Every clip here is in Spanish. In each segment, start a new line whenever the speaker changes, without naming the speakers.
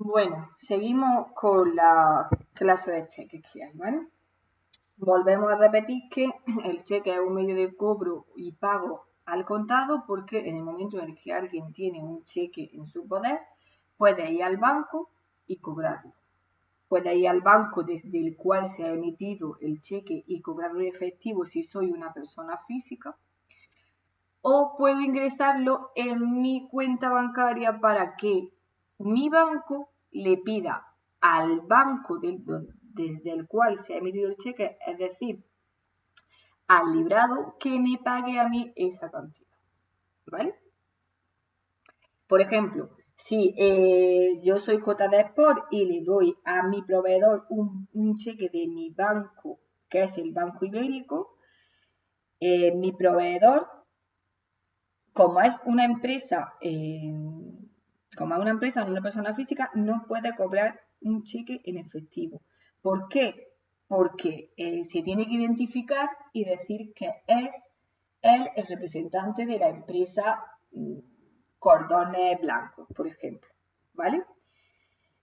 Bueno, seguimos con la clase de cheques que hay, ¿vale? Volvemos a repetir que el cheque es un medio de cobro y pago al contado porque en el momento en el que alguien tiene un cheque en su poder, puede ir al banco y cobrarlo. Puede ir al banco desde el cual se ha emitido el cheque y cobrarlo en efectivo si soy una persona física. O puedo ingresarlo en mi cuenta bancaria para que mi banco le pida al banco desde el cual se ha emitido el cheque, es decir, al librado, que me pague a mí esa cantidad. ¿Vale? Por ejemplo, si yo soy JD Sport y le doy a mi proveedor un cheque de mi banco, que es el Banco Ibérico, mi proveedor, como es una empresa, una persona física, no puede cobrar un cheque en efectivo. ¿Por qué? Porque se tiene que identificar y decir que es él el representante de la empresa Cordones Blancos, por ejemplo. ¿Vale?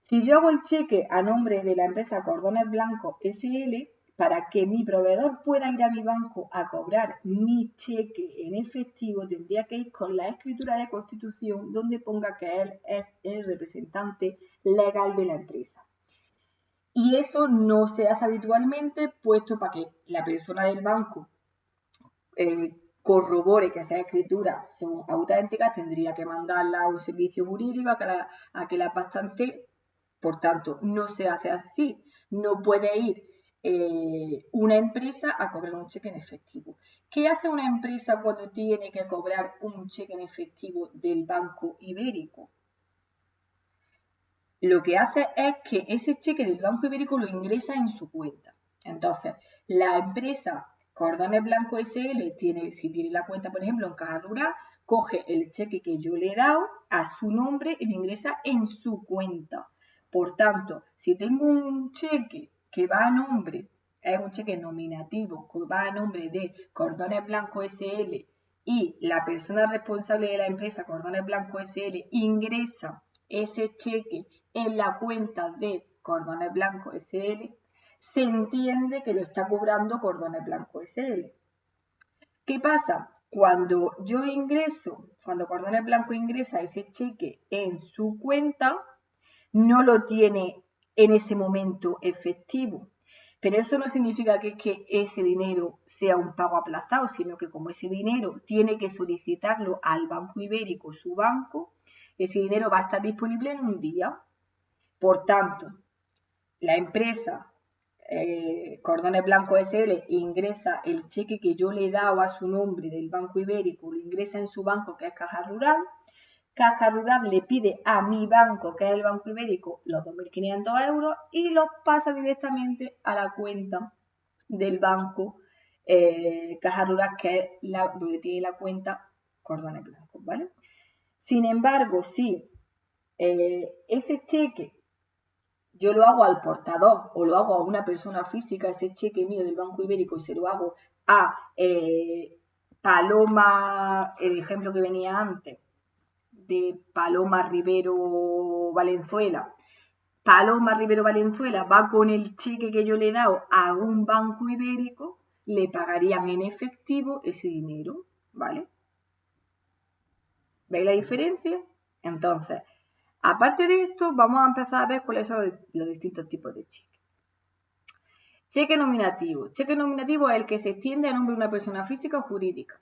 Si yo hago el cheque a nombre de la empresa Cordones Blancos SL, para que mi proveedor pueda ir a mi banco a cobrar mi cheque en efectivo, tendría que ir con la escritura de constitución donde ponga que él es el representante legal de la empresa. Y eso no se hace habitualmente, puesto para que la persona del banco corrobore que esas escrituras son auténticas, tendría que mandarla a un servicio jurídico a que la patente. Por tanto, no se hace así. No puede ir una empresa a cobrar un cheque en efectivo. ¿Qué hace una empresa cuando tiene que cobrar un cheque en efectivo del Banco Ibérico? Lo que hace es que ese cheque del Banco Ibérico lo ingresa en su cuenta. Entonces, la empresa Cordones Blanco SL si tiene la cuenta, por ejemplo, en Caja Rural, coge el cheque que yo le he dado a su nombre y lo ingresa en su cuenta. Por tanto, si tengo un cheque que va a nombre, es un cheque nominativo, que va a nombre de Cordones Blanco SL y la persona responsable de la empresa Cordones Blanco SL ingresa ese cheque en la cuenta de Cordones Blanco SL, se entiende que lo está cobrando Cordones Blanco SL. ¿Qué pasa? Cuando Cordones Blanco ingresa ese cheque en su cuenta, no lo tiene en ese momento efectivo. Pero eso no significa que ese dinero sea un pago aplazado, sino que como ese dinero tiene que solicitarlo al Banco Ibérico, su banco, ese dinero va a estar disponible en un día. Por tanto, la empresa Cordones Blanco SL ingresa el cheque que yo le he dado a su nombre del Banco Ibérico, lo ingresa en su banco, que es Caja Rural. Caja Rural le pide a mi banco, que es el Banco Ibérico, los 2.500 euros y los pasa directamente a la cuenta del banco Caja Rural, que es donde tiene la cuenta Cordones Blancos, ¿vale? Sin embargo, si ese cheque yo lo hago al portador o lo hago a una persona física, ese cheque mío del Banco Ibérico, y se lo hago a Paloma, el ejemplo que venía antes, de Paloma Rivero Valenzuela. Paloma Rivero Valenzuela va con el cheque que yo le he dado a un Banco Ibérico, le pagarían en efectivo ese dinero, ¿vale? ¿Veis la diferencia? Entonces, aparte de esto, vamos a empezar a ver cuáles son los distintos tipos de cheques. Cheque nominativo. Cheque nominativo es el que se extiende a nombre de una persona física o jurídica,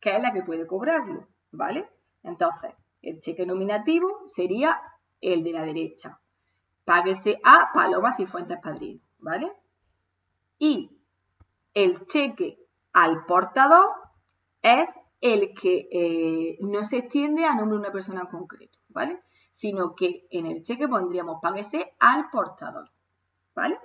que es la que puede cobrarlo, ¿vale? Entonces, el cheque nominativo sería el de la derecha. Páguese a Paloma Cifuentes Padrino, ¿vale? Y el cheque al portador es el que no se extiende a nombre de una persona en concreto, ¿vale? Sino que en el cheque pondríamos páguese al portador, ¿vale?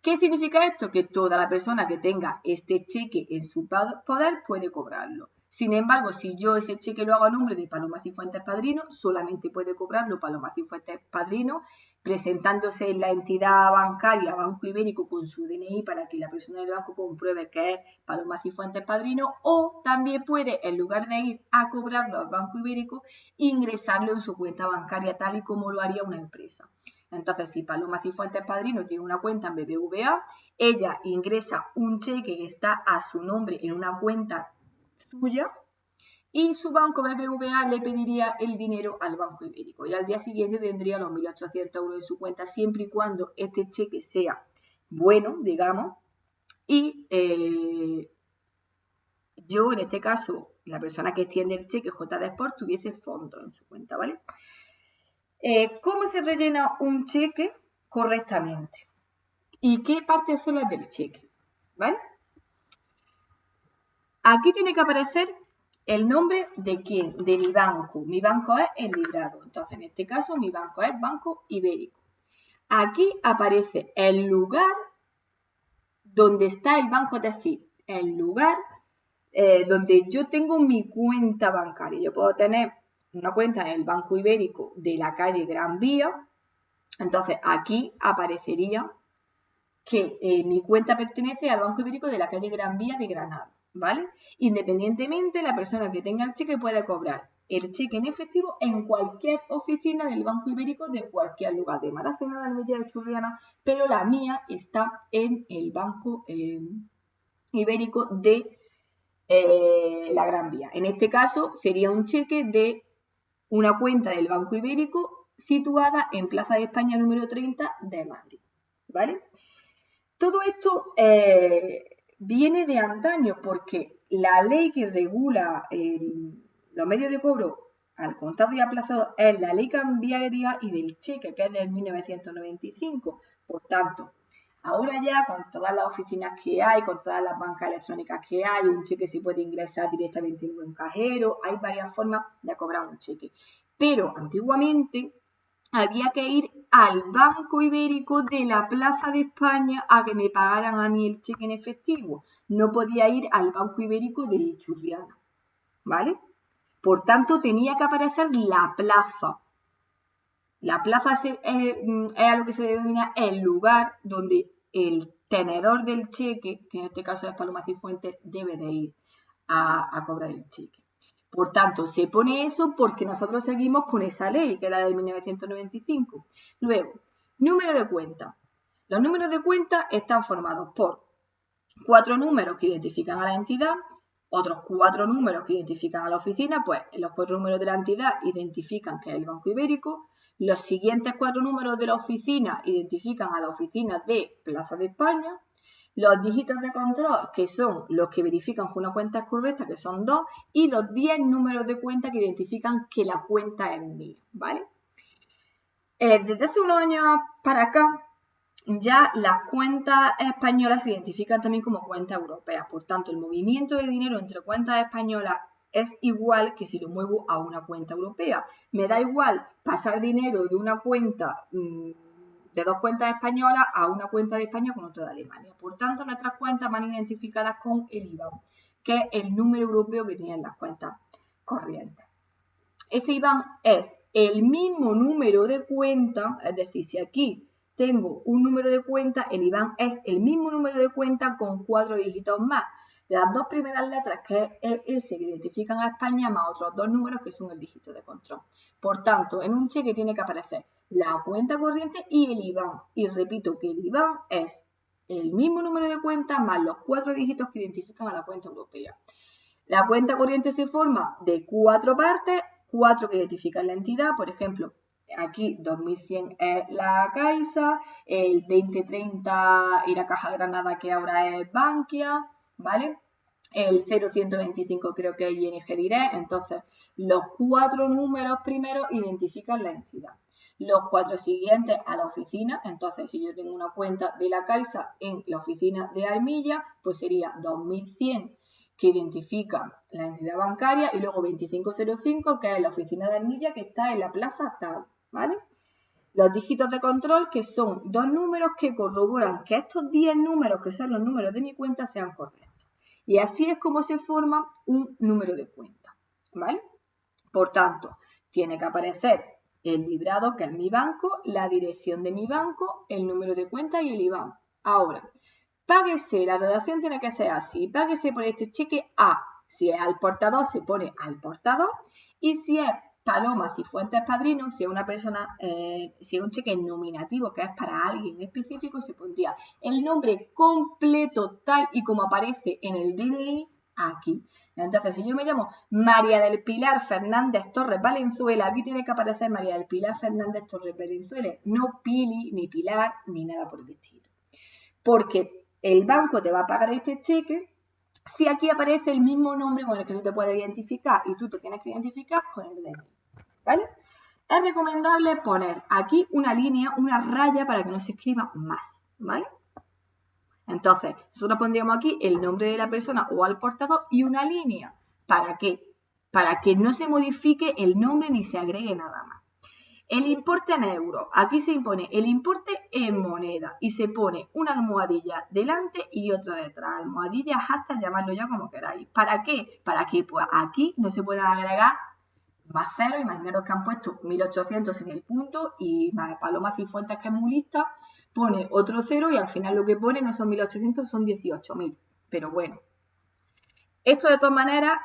¿Qué significa esto? Que toda la persona que tenga este cheque en su poder puede cobrarlo. Sin embargo, si yo ese cheque lo hago a nombre de Paloma Cifuentes Padrino, solamente puede cobrarlo Paloma Cifuentes Padrino, presentándose en la entidad bancaria Banco Ibérico con su DNI para que la persona del banco compruebe que es Paloma Cifuentes Padrino, o también puede, en lugar de ir a cobrarlo al Banco Ibérico, ingresarlo en su cuenta bancaria tal y como lo haría una empresa. Entonces, si Paloma Cifuentes Padrino tiene una cuenta en BBVA, ella ingresa un cheque que está a su nombre en una cuenta suya y su banco BBVA le pediría el dinero al Banco Ibérico y al día siguiente tendría los 1.800 euros en su cuenta siempre y cuando este cheque sea bueno, digamos, y yo en este caso, la persona que extiende el cheque JD Sport tuviese fondos en su cuenta, ¿vale? ¿Cómo se rellena un cheque correctamente? ¿Y qué partes son las del cheque? ¿Vale? Aquí tiene que aparecer el nombre de quién, de mi banco. Mi banco es el Librado. Entonces, en este caso, mi banco es Banco Ibérico. Aquí aparece el lugar donde está el banco, es decir, el lugar donde yo tengo mi cuenta bancaria. Yo puedo tener una cuenta en el Banco Ibérico de la calle Gran Vía. Entonces, aquí aparecería que mi cuenta pertenece al Banco Ibérico de la calle Gran Vía de Granada, ¿vale? Independientemente, la persona que tenga el cheque puede cobrar el cheque en efectivo en cualquier oficina del Banco Ibérico de cualquier lugar, de Maracena, de Almería, de Churriana, pero la mía está en el Banco Ibérico de la Gran Vía. En este caso, sería un cheque de una cuenta del Banco Ibérico situada en Plaza de España número 30 de Madrid, ¿vale? Todo esto viene de antaño porque la ley que regula los medios de cobro al contado y aplazado es la ley cambiaria y del cheque, que es del 1995. Por tanto, ahora ya con todas las oficinas que hay, con todas las bancas electrónicas que hay, un cheque se puede ingresar directamente en un cajero, hay varias formas de cobrar un cheque. Pero antiguamente había que ir al Banco Ibérico de la Plaza de España a que me pagaran a mí el cheque en efectivo. No podía ir al Banco Ibérico de Churriana, ¿vale? Por tanto, tenía que aparecer la plaza. La plaza es a lo que se denomina el lugar donde el tenedor del cheque, que en este caso es Paloma Cifuentes, debe de ir a cobrar el cheque. Por tanto, se pone eso porque nosotros seguimos con esa ley, que es la de 1995. Luego, número de cuenta. Los números de cuenta están formados por 4 números que identifican a la entidad, otros 4 números que identifican a la oficina, pues los 4 números de la entidad identifican que es el Banco Ibérico, los siguientes 4 números de la oficina identifican a la oficina de Plaza de España, los dígitos de control, que son los que verifican que una cuenta es correcta, que son 2, y los 10 números de cuenta que identifican que la cuenta es mía, ¿vale? Desde hace unos años para acá, ya las cuentas españolas se identifican también como cuentas europeas. Por tanto, el movimiento de dinero entre cuentas españolas es igual que si lo muevo a una cuenta europea. Me da igual pasar dinero de una cuenta de 2 cuentas españolas a una cuenta de España con otra de Alemania. Por tanto, nuestras cuentas van identificadas con el IBAN, que es el número europeo que tienen las cuentas corrientes. Ese IBAN es el mismo número de cuenta, es decir, si aquí tengo un número de cuenta, el IBAN es el mismo número de cuenta con 4 dígitos más. Las 2 primeras letras, que es ese que identifican a España, más otros 2 números que son el dígito de control. Por tanto, en un cheque tiene que aparecer la cuenta corriente y el IBAN. Y repito que el IBAN es el mismo número de cuenta más los 4 dígitos que identifican a la cuenta europea. La cuenta corriente se forma de 4 partes, 4 que identifican la entidad, por ejemplo, aquí 2100 es la Caixa, el 2030 y la Caja Granada, que ahora es Bankia, ¿vale? El 0125 creo que es ING Direct. Entonces, los 4 números primeros identifican la entidad. Los 4 siguientes a la oficina. Entonces, si yo tengo una cuenta de la Caixa en la oficina de Armilla, pues sería 2100 que identifica la entidad bancaria y luego 2505 que es la oficina de Armilla que está en la plaza tal, ¿vale? Los dígitos de control, que son 2 números que corroboran que estos 10 números, que son los números de mi cuenta, sean correctos. Y así es como se forma un número de cuenta, ¿vale? Por tanto, tiene que aparecer el librado, que es mi banco, la dirección de mi banco, el número de cuenta y el IBAN. Ahora, páguese, la redacción tiene que ser así, páguese por este cheque a, si es al portador, se pone al portador, y si es Paloma Cifuentes Padrino, si es una persona, si es un cheque nominativo que es para alguien específico, se pondría el nombre completo tal y como aparece en el DNI aquí. Entonces, si yo me llamo María del Pilar Fernández Torres Valenzuela, aquí tiene que aparecer María del Pilar Fernández Torres Valenzuela, no Pili, ni Pilar, ni nada por el estilo. Porque el banco te va a pagar este cheque si aquí aparece el mismo nombre con el que tú te puedes identificar y tú te tienes que identificar con el DNI, ¿vale? Es recomendable poner aquí una línea, una raya para que no se escriba más, ¿vale? Entonces, nosotros pondríamos aquí el nombre de la persona o al portador y una línea. ¿Para qué? Para que no se modifique el nombre ni se agregue nada más. El importe en euros. Aquí se impone el importe en moneda y se pone una almohadilla delante y otra detrás. Almohadilla, hashtag, llamadlo ya como queráis. ¿Para qué? Para que pues, aquí no se puedan agregar más cero. Imaginaros que han puesto 1800 en el punto y Paloma Cifuentes, que es muy lista, pone otro cero y al final lo que pone no son 1800, son 18.000. Pero bueno, esto de todas maneras,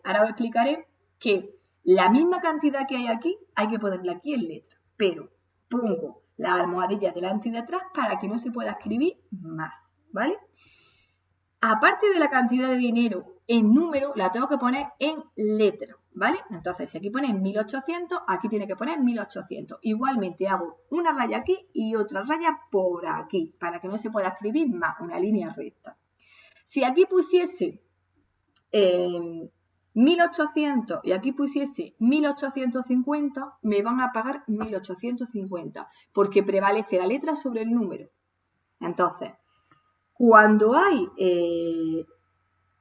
ahora os explicaré que la misma cantidad que hay aquí, hay que ponerla aquí en letra, pero pongo la almohadilla delante y detrás para que no se pueda escribir más, ¿vale? Aparte de la cantidad de dinero en número, la tengo que poner en letra, ¿vale? Entonces, si aquí pone 1800, aquí tiene que poner 1800. Igualmente hago una raya aquí y otra raya por aquí, para que no se pueda escribir más, una línea recta. Si aquí pusiese 1800 y aquí pusiese 1850, me van a pagar 1850, porque prevalece la letra sobre el número. Entonces, cuando hay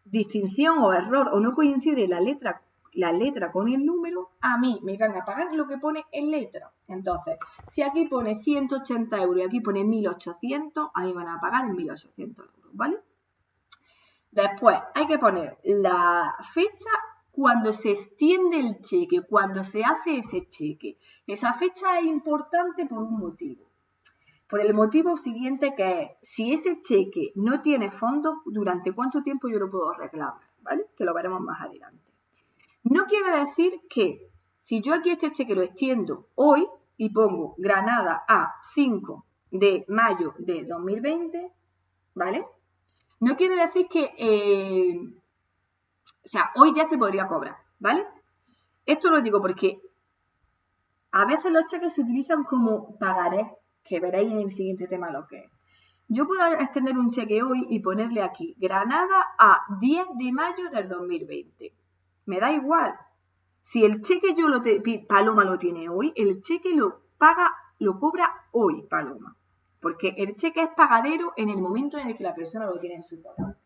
distinción o error o no coincide la letra con el número, a mí me van a pagar lo que pone en letra. Entonces, si aquí pone 180 euros y aquí pone 1800, a mí me van a pagar 1800 euros, ¿vale? Después hay que poner la fecha cuando se extiende el cheque, cuando se hace ese cheque. Esa fecha es importante por un motivo. Por el motivo siguiente, que es, si ese cheque no tiene fondos, ¿durante cuánto tiempo yo lo puedo reclamar? ¿Vale? Que lo veremos más adelante. No quiere decir que si yo aquí este cheque lo extiendo hoy y pongo Granada a 5 de mayo de 2020, ¿vale? No quiere decir que, o sea, hoy ya se podría cobrar, ¿vale? Esto lo digo porque a veces los cheques se utilizan como pagarés, que veréis en el siguiente tema lo que es. Yo puedo extender un cheque hoy y ponerle aquí Granada a 10 de mayo del 2020. Me da igual. Si el cheque Paloma lo tiene hoy, el cheque lo cobra hoy Paloma. Porque el cheque es pagadero en el momento en el que la persona lo tiene en su poder.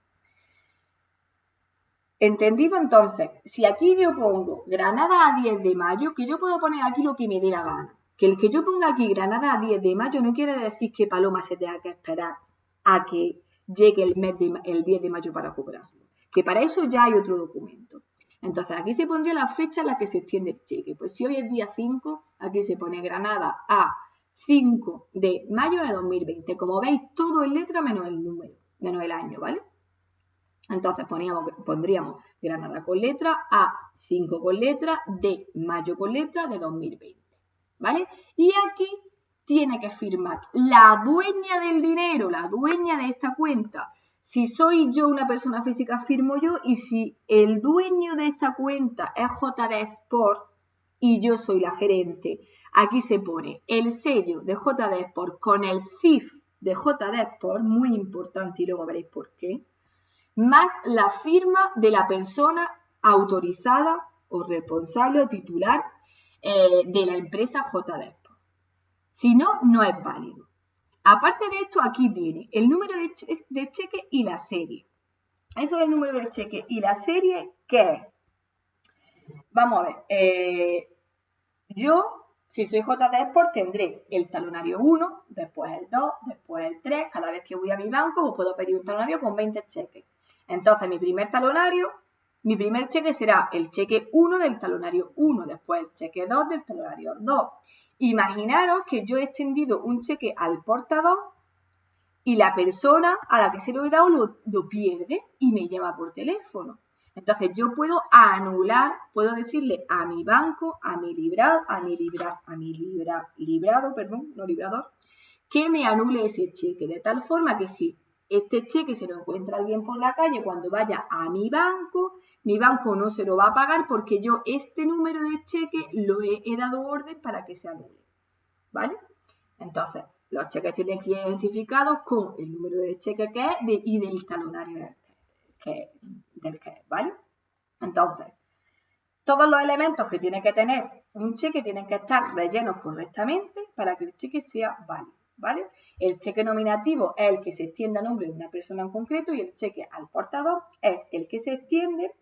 ¿Entendido? Entonces, si aquí yo pongo Granada a 10 de mayo, que yo puedo poner aquí lo que me dé la gana. Que el que yo ponga aquí Granada a 10 de mayo no quiere decir que Paloma se tenga que esperar a que llegue el 10 de mayo para cobrarlo. Que para eso ya hay otro documento. Entonces, aquí se pondría la fecha en la que se extiende el cheque. Pues si hoy es día 5, aquí se pone Granada a 5 de mayo de 2020. Como veis, todo en letra menos el número, menos el año, ¿vale? Entonces pondríamos Granada con letra, A 5 con letra, D mayo con letra de 2020, ¿vale? Y aquí tiene que firmar la dueña del dinero, la dueña de esta cuenta. Si soy yo una persona física, firmo yo, y si el dueño de esta cuenta es JD Sport y yo soy la gerente, aquí se pone el sello de JD Sport con el CIF de JD Sport, muy importante, y luego veréis por qué, más la firma de la persona autorizada o responsable o titular de la empresa JD Sport. Si no, no es válido. Aparte de esto, aquí viene el número de cheque y la serie. Eso es el número de cheque y la serie, ¿qué es? Vamos a ver. Yo, si soy JD Sport, tendré el talonario 1, después el 2, después el 3. Cada vez que voy a mi banco, pues puedo pedir un talonario con 20 cheques. Entonces, mi primer cheque será el cheque 1 del talonario 1, después el cheque 2 del talonario 2. Imaginaros que yo he extendido un cheque al portador y la persona a la que se lo he dado lo pierde y me llama por teléfono. Entonces yo puedo anular, puedo decirle a mi banco, librador, que me anule ese cheque, de tal forma que si este cheque se lo encuentra alguien por la calle, cuando vaya a mi banco no se lo va a pagar porque yo este número de cheque lo he dado orden para que se anule, ¿vale? Entonces, los cheques tienen que ir identificados con el número de cheque que es y del talonario del que es, ¿vale? Entonces, todos los elementos que tiene que tener un cheque tienen que estar rellenos correctamente para que el cheque sea válido, ¿vale? El cheque nominativo es el que se extiende a nombre de una persona en concreto y el cheque al portador es el que se extiende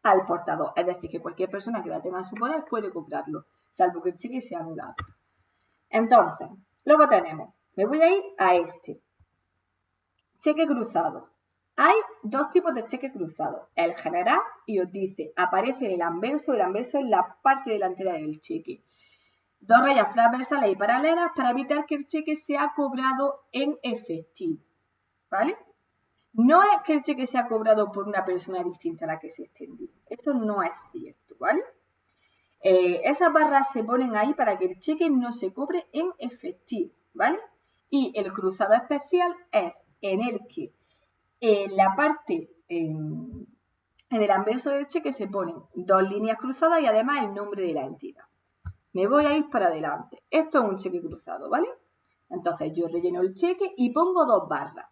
al portador. Es decir, que cualquier persona que la tenga en su poder puede cobrarlo, salvo que el cheque sea anulado. Entonces, luego tenemos, me voy a ir a este, cheque cruzado. Hay dos tipos de cheque cruzado, el general y os dice, aparece el anverso es la parte delantera del cheque. Dos rayas transversales y paralelas para evitar que el cheque sea cobrado en efectivo, ¿vale? No es que el cheque sea cobrado por una persona distinta a la que se extendió, esto no es cierto, ¿vale? Esas barras se ponen ahí para que el cheque no se cobre en efectivo, ¿vale? Y el cruzado especial es en el que en la parte, en el anverso del cheque se ponen dos líneas cruzadas y además el nombre de la entidad. Me voy a ir para adelante. Esto es un cheque cruzado, ¿vale? Entonces yo relleno el cheque y pongo dos barras.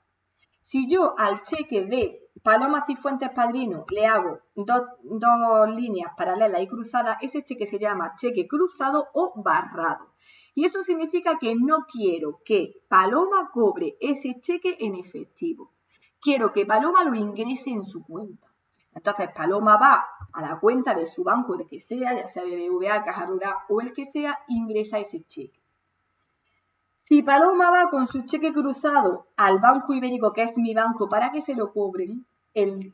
Si yo al cheque de Paloma Cifuentes Padrino le hago dos líneas paralelas y cruzadas, ese cheque se llama cheque cruzado o barrado. Y eso significa que no quiero que Paloma cobre ese cheque en efectivo. Quiero que Paloma lo ingrese en su cuenta. Entonces Paloma va a la cuenta de su banco, el que sea, ya sea BBVA, Caja Rural o el que sea, ingresa ese cheque. Si Paloma va con su cheque cruzado al Banco Ibérico, que es mi banco, para que se lo cobren,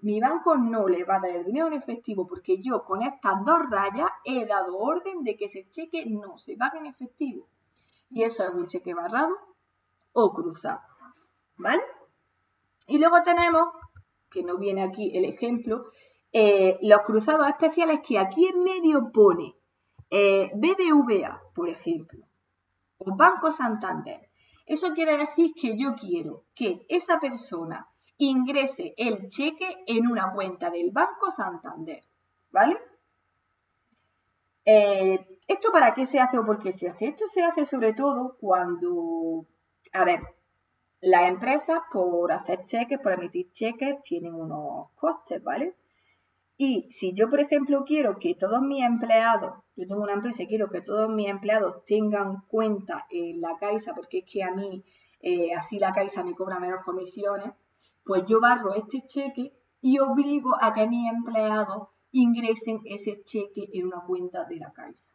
mi banco no le va a dar el dinero en efectivo porque yo con estas dos rayas he dado orden de que ese cheque no se pague en efectivo. Y eso es un cheque barrado o cruzado, ¿vale? Y luego tenemos, que no viene aquí el ejemplo, los cruzados especiales que aquí en medio pone BBVA, por ejemplo, o Banco Santander. Eso quiere decir que yo quiero que esa persona ingrese el cheque en una cuenta del Banco Santander, ¿vale? ¿Esto para qué se hace o por qué se hace? Esto se hace sobre todo cuando, a ver, las empresas por hacer cheques, por emitir cheques, tienen unos costes, ¿vale? Y si yo, por ejemplo, quiero que todos mis empleados, yo tengo una empresa y quiero que todos mis empleados tengan cuenta en la Caixa, porque es que a mí así la Caixa me cobra menos comisiones, pues yo barro este cheque y obligo a que mis empleados ingresen ese cheque en una cuenta de la Caixa.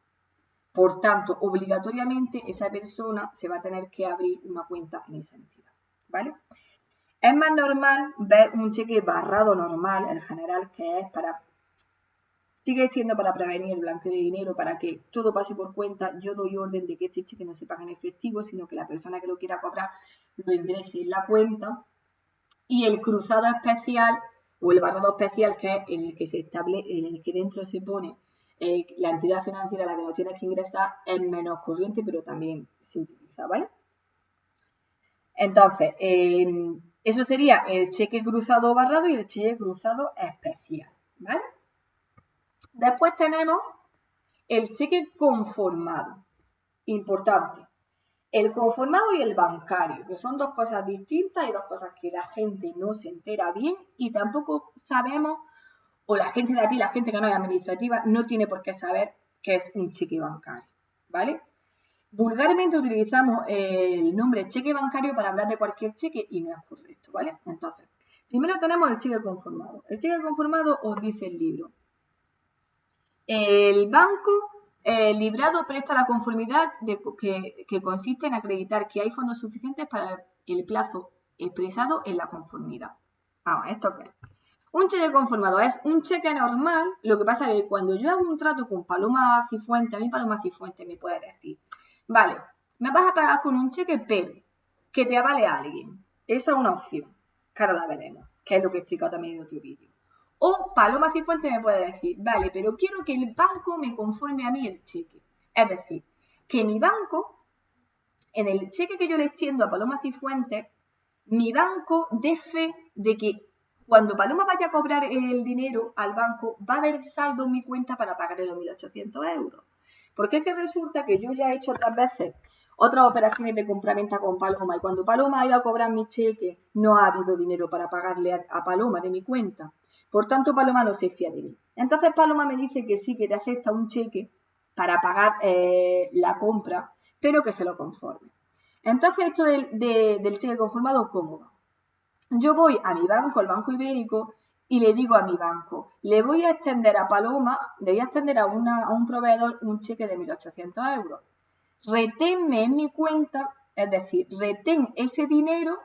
Por tanto, obligatoriamente esa persona se va a tener que abrir una cuenta en esa entidad, ¿vale? Es más normal ver un cheque barrado normal, el general, que es sigue siendo para prevenir el blanqueo de dinero, para que todo pase por cuenta. Yo doy orden de que este cheque no se pague en efectivo, sino que la persona que lo quiera cobrar lo ingrese en la cuenta. Y el cruzado especial o el barrado especial, que es en el que se establece, en el que dentro se pone la entidad financiera a la que lo tienes que ingresar, es menos corriente, pero también se utiliza, ¿vale? Entonces, eso sería el cheque cruzado barrado y el cheque cruzado especial, ¿vale? Después tenemos el cheque conformado. Importante. El conformado y el bancario, que son dos cosas distintas y dos cosas que la gente no se entera bien y tampoco sabemos, o la gente de aquí, la gente que no es administrativa, no tiene por qué saber qué es un cheque bancario, ¿vale? Vulgarmente utilizamos el nombre cheque bancario para hablar de cualquier cheque y no es correcto, ¿vale? Entonces, primero tenemos el cheque conformado. El cheque conformado os dice el libro. El banco librado presta la conformidad que consiste en acreditar que hay fondos suficientes para el plazo expresado en la conformidad. ¿Esto qué es? Un cheque conformado es un cheque normal, lo que pasa es que cuando yo hago un trato con Paloma Cifuentes, a mí Paloma Cifuentes me puede decir, vale, me vas a pagar con un cheque, pero que te avale a alguien. Esa es una opción, que ahora la veremos, que es lo que he explicado también en otro vídeo. O Paloma Cifuentes me puede decir, vale, pero quiero que el banco me conforme a mí el cheque. Es decir, que mi banco, en el cheque que yo le extiendo a Paloma Cifuentes, mi banco dé fe de que cuando Paloma vaya a cobrar el dinero al banco, va a haber saldo en mi cuenta para pagarle los 1.800 euros. Porque es que resulta que yo ya he hecho otras veces otras operaciones de compraventa con Paloma y cuando Paloma ha ido a cobrar mi cheque, no ha habido dinero para pagarle a Paloma de mi cuenta. Por tanto, Paloma no se fía de mí. Entonces Paloma me dice que sí, que te acepta un cheque para pagar la compra, pero que se lo conforme. Entonces, esto del cheque conformado, ¿cómo va? Yo voy a mi banco, al Banco Ibérico, y le digo a mi banco, le voy a extender a Paloma, le voy a extender a un proveedor un cheque de 1.800 euros. Reténme en mi cuenta, es decir, retén ese dinero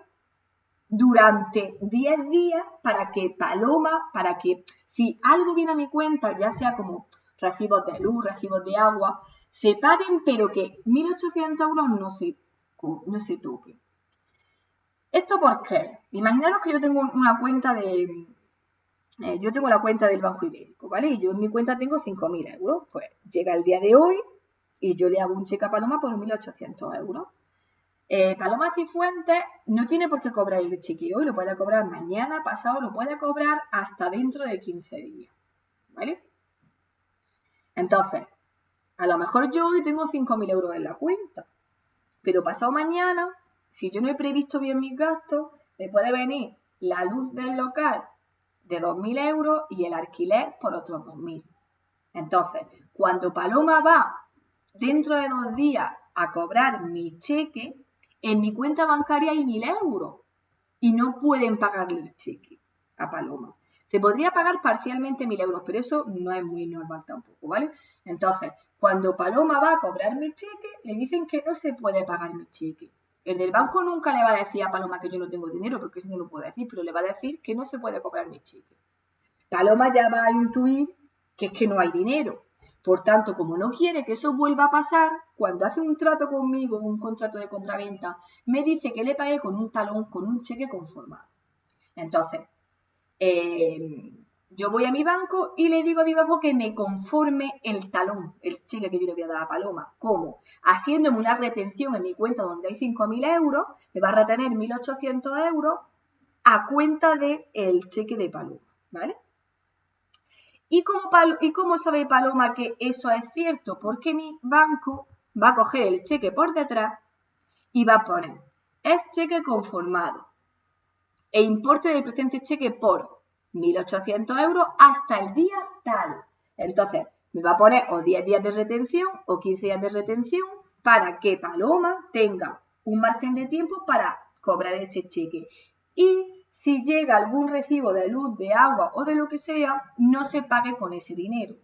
durante 10 días para que Paloma, para que si algo viene a mi cuenta, ya sea como recibos de luz, recibos de agua, se paguen, pero que 1.800 euros no se toquen. ¿Esto por qué? Imaginaros que yo tengo una cuenta yo tengo la cuenta del Banco Ibérico, ¿vale? Y yo en mi cuenta tengo 5.000 euros. Pues llega el día de hoy y yo le hago un cheque a Paloma por 1.800 euros. Paloma Cifuentes no tiene por qué cobrar el cheque hoy, lo puede cobrar mañana, pasado, lo puede cobrar hasta dentro de 15 días, ¿vale? Entonces, a lo mejor yo hoy tengo 5.000 euros en la cuenta, pero pasado mañana, si yo no he previsto bien mis gastos, me puede venir la luz del local de 2.000 euros y el alquiler por otros 2.000. Entonces, cuando Paloma va dentro de 2 días a cobrar mi cheque, en mi cuenta bancaria hay 1.000 euros y no pueden pagarle el cheque a Paloma. Se podría pagar parcialmente 1.000 euros, pero eso no es muy normal tampoco, ¿vale? Entonces, cuando Paloma va a cobrar mi cheque, le dicen que no se puede pagar mi cheque. El del banco nunca le va a decir a Paloma que yo no tengo dinero, porque eso no lo puedo decir, pero le va a decir que no se puede cobrar mi cheque. Paloma ya va a intuir que es que no hay dinero. Por tanto, como no quiere que eso vuelva a pasar, cuando hace un trato conmigo, un contrato de compraventa, me dice que le pague con un talón, con un cheque conformado. Entonces, yo voy a mi banco y le digo a mi banco que me conforme el talón, el cheque que yo le voy a dar a Paloma. ¿Cómo? Haciéndome una retención en mi cuenta donde hay 5.000 euros, me va a retener 1.800 euros a cuenta del cheque de Paloma, ¿vale? ¿Y cómo sabe Paloma que eso es cierto? Porque mi banco va a coger el cheque por detrás y va a poner, es cheque conformado e importe del presente cheque por 1.800 euros hasta el día tal. Entonces, me va a poner o 10 días de retención o 15 días de retención para que Paloma tenga un margen de tiempo para cobrar ese cheque. Y si llega algún recibo de luz, de agua o de lo que sea, no se pague con ese dinero.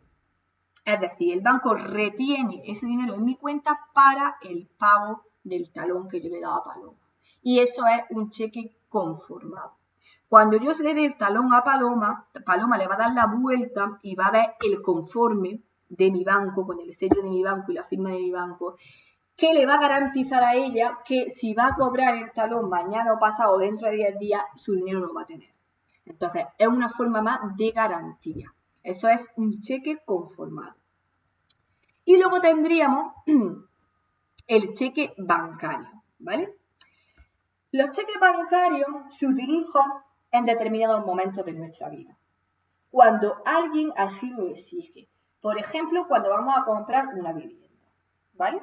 Es decir, el banco retiene ese dinero en mi cuenta para el pago del talón que yo le daba a Paloma. Y eso es un cheque conformado. Cuando yo le dé el talón a Paloma, Paloma le va a dar la vuelta y va a ver el conforme de mi banco, con el sello de mi banco y la firma de mi banco, que le va a garantizar a ella que si va a cobrar el talón mañana o pasado o dentro de 10 días, su dinero lo va a tener. Entonces, es una forma más de garantía. Eso es un cheque conformado. Y luego tendríamos el cheque bancario, ¿vale? Los cheques bancarios se utilizan en determinados momentos de nuestra vida. Cuando alguien así lo exige. Por ejemplo, cuando vamos a comprar una vivienda, ¿vale?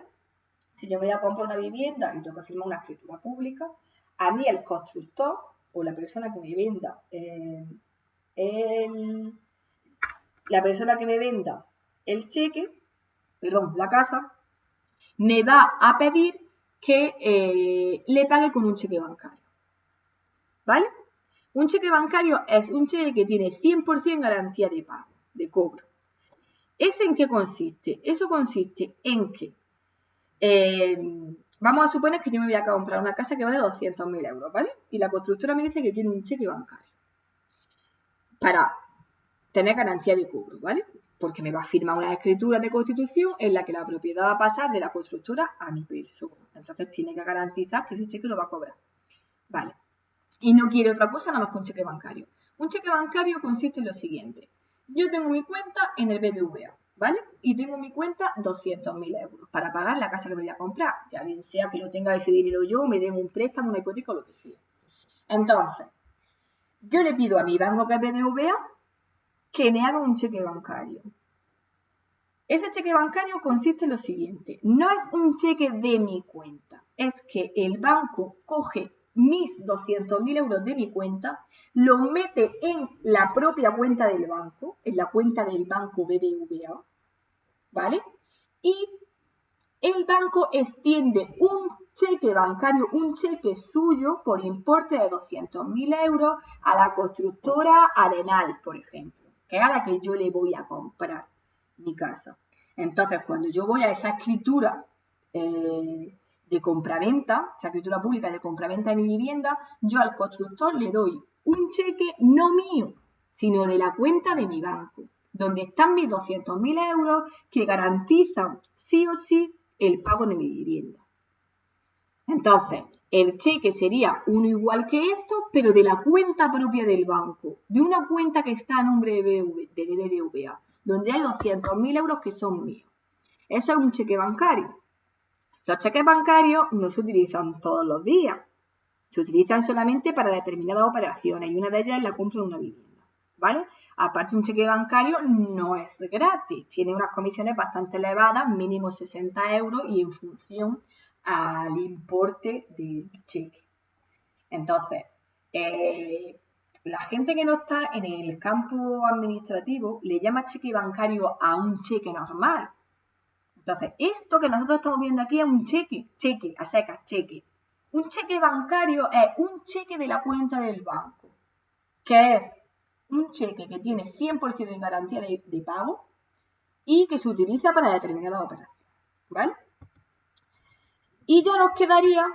Si yo voy a comprar una vivienda y tengo que firmar una escritura pública, a mí el constructor o la persona que me venda la casa, me va a pedir que le pague con un cheque bancario. ¿Vale? Un cheque bancario es un cheque que tiene 100% garantía de pago, de cobro. ¿Ese en qué consiste? Eso consiste en que vamos a suponer que yo me voy a comprar una casa que vale 200.000 euros, ¿vale? Y la constructora me dice que tiene un cheque bancario. para tener garantía de cobro, ¿vale? Porque me va a firmar una escritura de constitución en la que la propiedad va a pasar de la constructora a mi persona. Entonces tiene que garantizar que ese cheque lo va a cobrar. Vale. Y no quiere otra cosa nada más que un cheque bancario. Un cheque bancario consiste en lo siguiente. Yo tengo mi cuenta en el BBVA, ¿vale? Y tengo en mi cuenta 200.000 euros para pagar la casa que me voy a comprar. Ya bien sea que lo tenga ese dinero yo, me den un préstamo, una hipoteca o lo que sea. Entonces, yo le pido a mi banco que es BBVA que me haga un cheque bancario. Ese cheque bancario consiste en lo siguiente. No es un cheque de mi cuenta. Es que el banco coge mis 200.000 euros de mi cuenta, los mete en la propia cuenta del banco, en la cuenta del banco BBVA, ¿vale? Y el banco extiende un cheque bancario, un cheque suyo por importe de 200.000 euros a la constructora Arenal, por ejemplo, que es a la que yo le voy a comprar mi casa. Entonces, cuando yo voy a esa escritura de compraventa, esa escritura pública de compraventa de mi vivienda, yo al constructor le doy un cheque no mío, sino de la cuenta de mi banco, donde están mis 200.000 euros que garantizan sí o sí el pago de mi vivienda. Entonces, el cheque sería uno igual que esto, pero de la cuenta propia del banco, de una cuenta que está a nombre de BBVA, donde hay 200.000 euros que son míos. Eso es un cheque bancario. Los cheques bancarios no se utilizan todos los días. Se utilizan solamente para determinadas operaciones y una de ellas es la compra de una vivienda, ¿vale? Aparte, un cheque bancario no es gratis. Tiene unas comisiones bastante elevadas, mínimo 60 euros y en función al importe del cheque. Entonces, la gente que no está en el campo administrativo le llama cheque bancario a un cheque normal. Entonces, esto que nosotros estamos viendo aquí es un cheque, a secas, cheque. Un cheque bancario es un cheque de la cuenta del banco, que es un cheque que tiene 100% de garantía de pago y que se utiliza para determinadas operaciones, ¿vale? Y ya nos quedaría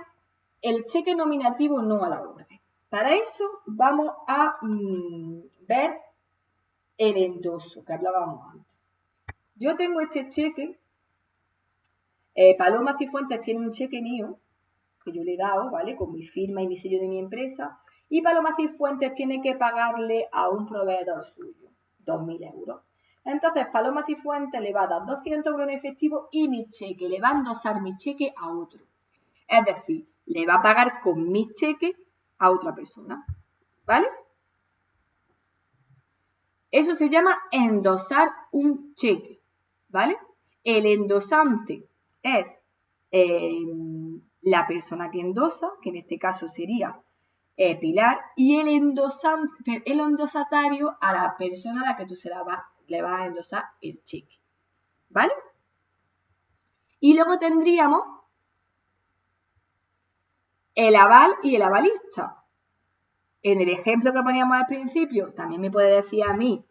el cheque nominativo no a la orden. Para eso vamos a ver el endoso que hablábamos antes. Yo tengo este cheque, Paloma Cifuentes tiene un cheque mío, que yo le he dado, ¿vale? Con mi firma y mi sello de mi empresa. Y Paloma Cifuentes tiene que pagarle a un proveedor suyo 2.000 euros. Entonces, Paloma Cifuentes le va a dar 200 euros en efectivo y mi cheque, le va a endosar mi cheque a otro. Es decir, le va a pagar con mi cheque a otra persona, ¿vale? Eso se llama endosar un cheque, ¿vale? El endosante es la persona que endosa, que en este caso sería Pilar, y el endosatario a la persona a la que tú le vas a endosar el cheque, ¿vale? Y luego tendríamos el aval y el avalista. En el ejemplo que poníamos al principio, también me puede decir a mí,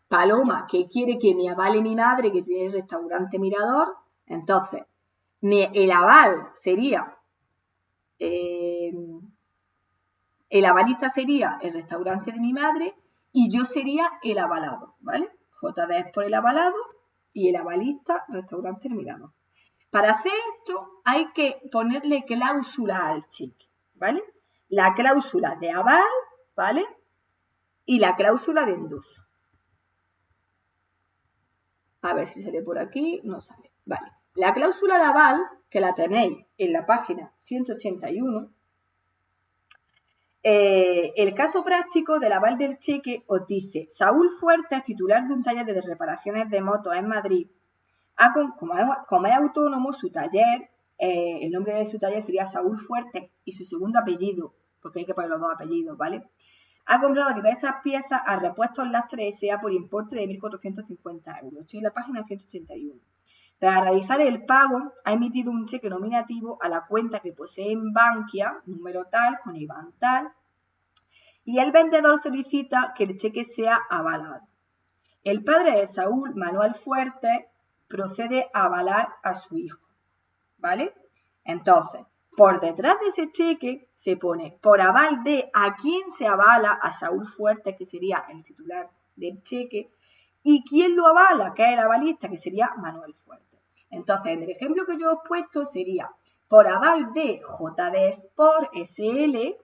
Paloma, que quiere que me avale mi madre, que tiene el restaurante Mirador. Entonces, el aval sería, el avalista sería el restaurante de mi madre y yo sería el avalado, ¿vale? JD es por el avalado y el avalista, restaurante Mirador. Para hacer esto hay que ponerle cláusula al cheque, ¿vale? La cláusula de aval, ¿vale? Y la cláusula de endoso. A ver si sale por aquí. No sale. Vale. La cláusula de aval, que la tenéis en la página 181, el caso práctico del aval del cheque os dice: Saúl Fuertes, titular de un taller de reparaciones de motos en Madrid, como es autónomo, su taller, el nombre de su taller sería Saúl Fuertes y su segundo apellido, porque hay que poner los dos apellidos, ¿vale? Ha comprado diversas piezas a Repuestos Lastre S.A. por importe de 1.450 euros. Estoy en la página 181. Tras realizar el pago, ha emitido un cheque nominativo a la cuenta que posee en Bankia, número tal, con IBAN tal, y el vendedor solicita que el cheque sea avalado. El padre de Saúl, Manuel Fuertes, procede a avalar a su hijo, ¿vale? Entonces, por detrás de ese cheque se pone por aval de a quién se avala, a Saúl Fuertes, que sería el titular del cheque, y quién lo avala, que es el avalista, que sería Manuel Fuertes. Entonces, en el ejemplo que yo os he puesto sería por aval de JD Sport SL,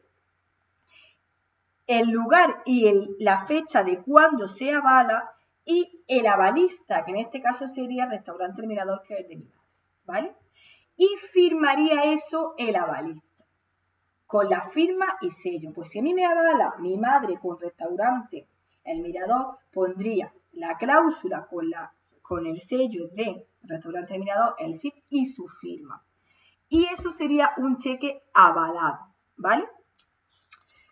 el lugar y la fecha de cuándo se avala y el avalista, que en este caso sería el restaurante El Mirador, que es el de mi madre, ¿vale? Y firmaría eso el avalista, con la firma y sello. Pues si a mí me avala mi madre con restaurante El Mirador, pondría la cláusula con el sello de restaurante El Mirador, el CIF y su firma. Y eso sería un cheque avalado, ¿vale?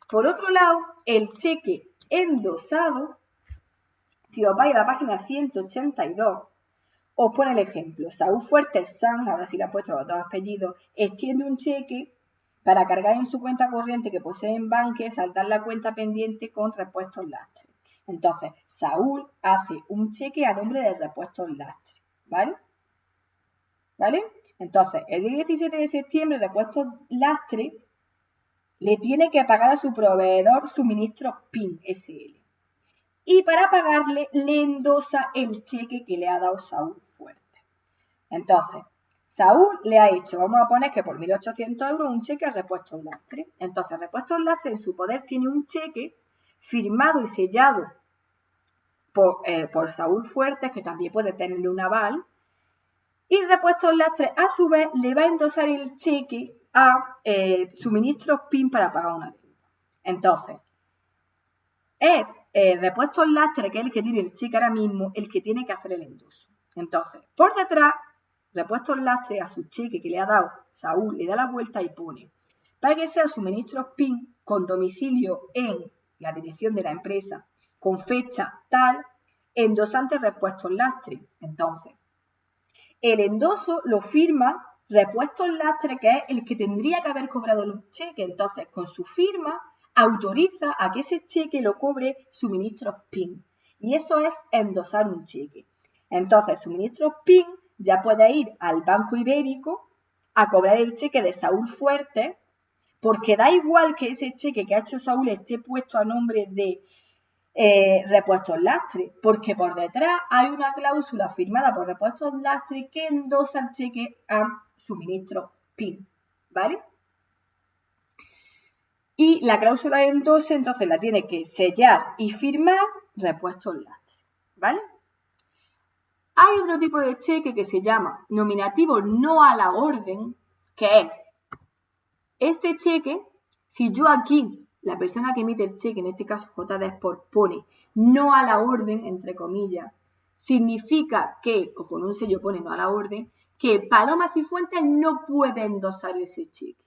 Por otro lado, el cheque endosado, si os vais a la página 182, os pone el ejemplo. Saúl Fuertes San, ahora sí le ha puesto los dos apellidos, extiende un cheque para cargar en su cuenta corriente que posee en Banque, saldar la cuenta pendiente con Repuestos Lastre. Entonces, Saúl hace un cheque a nombre de Repuestos Lastre, ¿vale? ¿Vale? Entonces, el día 17 de septiembre, Repuestos Lastre le tiene que pagar a su proveedor Suministros PIN SL. Y para pagarle, le endosa el cheque que le ha dado Saúl Fuertes. Entonces, Saúl le ha hecho, vamos a poner que por 1.800 euros, un cheque a Repuestos Lastre. Entonces, Repuestos Lastre en su poder tiene un cheque firmado y sellado por Saúl Fuertes, que también puede tener un aval. Y Repuestos Lastre, a su vez, le va a endosar el cheque a Suministros PIN para pagar una deuda. Entonces, es Repuestos Lastre, que es el que tiene el cheque ahora mismo, el que tiene que hacer el endoso. Entonces, por detrás, Repuestos Lastre a su cheque que le ha dado Saúl, le da la vuelta y pone, para que sea Suministros PIN con domicilio en la dirección de la empresa, con fecha tal, endosante Repuestos Lastre. Entonces, el endoso lo firma Repuestos Lastre, que es el que tendría que haber cobrado los cheques. Entonces, con su firma, autoriza a que ese cheque lo cobre Suministros PIN. Y eso es endosar un cheque. Entonces, Suministros PIN ya puede ir al Banco Ibérico a cobrar el cheque de Saúl Fuertes, porque da igual que ese cheque que ha hecho Saúl esté puesto a nombre de Repuestos Lastre, porque por detrás hay una cláusula firmada por Repuestos Lastre que endosa el cheque a Suministros PIN, ¿vale? Y la cláusula de endose, entonces la tiene que sellar y firmar Repuestos Lastre, ¿vale? Hay otro tipo de cheque que se llama nominativo no a la orden, que es este cheque, si yo aquí, la persona que emite el cheque, en este caso JD Sport, pone no a la orden, entre comillas, significa que, o con un sello pone no a la orden, que Paloma Cifuentes no puede endosar ese cheque.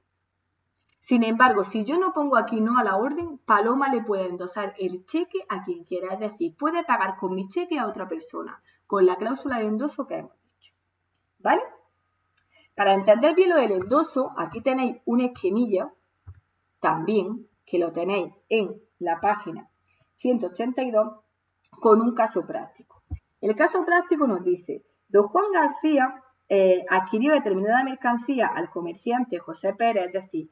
Sin embargo, si yo no pongo aquí no a la orden, Paloma le puede endosar el cheque a quien quiera. Es decir, puede pagar con mi cheque a otra persona, con la cláusula de endoso que hemos dicho. ¿Vale? Para entender bien lo del endoso, aquí tenéis un esquemilla, también, que lo tenéis en la página 182, con un caso práctico. El caso práctico nos dice, don Juan García adquirió determinada mercancía al comerciante José Pérez, es decir,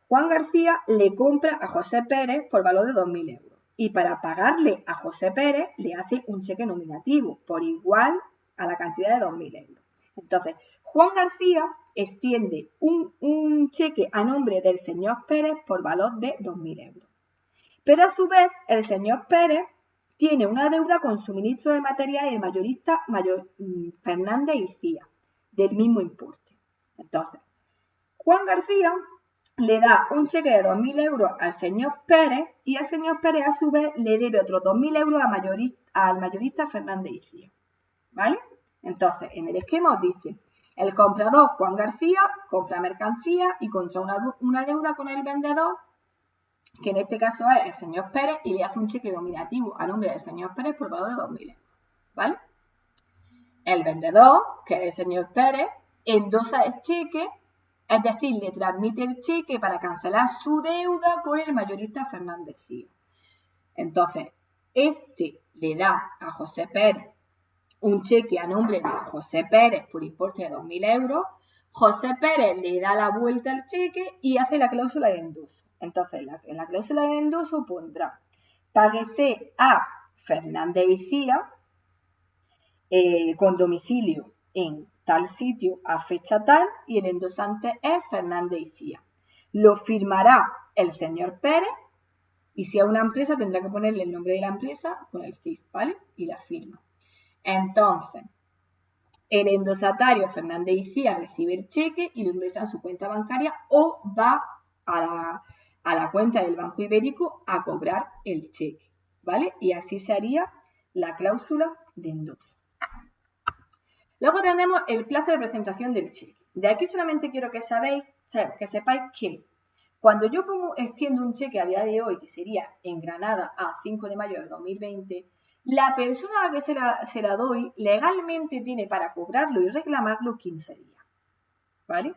Juan García le compra a José Pérez por valor de 2.000 euros y para pagarle a José Pérez le hace un cheque nominativo por igual a la cantidad de 2.000 euros. Entonces, Juan García extiende un cheque a nombre del señor Pérez por valor de 2.000 euros. Pero a su vez, el señor Pérez tiene una deuda con suministro de material y el mayorista Fernández y Cía, del mismo importe. Entonces, Juan García le da un cheque de 2.000 euros al señor Pérez y el señor Pérez a su vez le debe otros 2.000 euros al mayorista Fernández y Cía. ¿Vale? Entonces, en el esquema os dice, el comprador Juan García compra mercancía y contra una deuda con el vendedor, que en este caso es el señor Pérez, y le hace un cheque nominativo a nombre del señor Pérez por valor de 2.000 euros. ¿Vale? El vendedor, que es el señor Pérez, endosa el cheque, es decir, le transmite el cheque para cancelar su deuda con el mayorista Fernández Cía. Entonces, este le da a José Pérez un cheque a nombre de José Pérez por importe de 2.000 euros, José Pérez le da la vuelta al cheque y hace la cláusula de endoso. Entonces, en la cláusula de endoso pondrá: páguese a Fernández y Cía con domicilio en tal sitio a fecha tal, y el endosante es Fernández y Cía. Lo firmará el señor Pérez, y si es una empresa tendrá que ponerle el nombre de la empresa con el CIF, ¿vale? Y la firma. Entonces, el endosatario Fernández y Cía recibe el cheque y lo ingresa en su cuenta bancaria o va a la cuenta del Banco Ibérico a cobrar el cheque, ¿vale? Y así se haría la cláusula de endoso. Luego tenemos el plazo de presentación del cheque. De aquí solamente quiero que sepáis que cuando yo extiendo un cheque a día de hoy, que sería en Granada a 5 de mayo de 2020, la persona a la que se la doy legalmente tiene para cobrarlo y reclamarlo 15 días, ¿vale?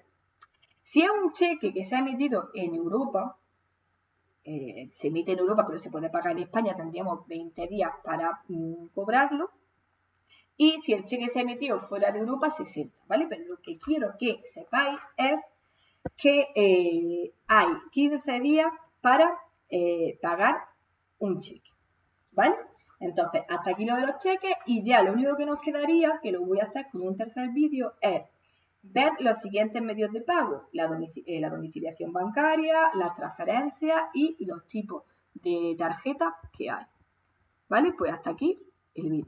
Si es un cheque que se ha emitido en Europa, se emite en Europa pero se puede pagar en España, tendríamos 20 días para cobrarlo. Y si el cheque se ha emitido fuera de Europa, 60, ¿vale? Pero lo que quiero que sepáis es que hay 15 días para pagar un cheque, ¿vale? Entonces, hasta aquí lo de los cheques, y ya lo único que nos quedaría, que lo voy a hacer con un tercer vídeo, es ver los siguientes medios de pago: la domiciliación bancaria, las transferencias y los tipos de tarjeta que hay, ¿vale? Pues hasta aquí el vídeo.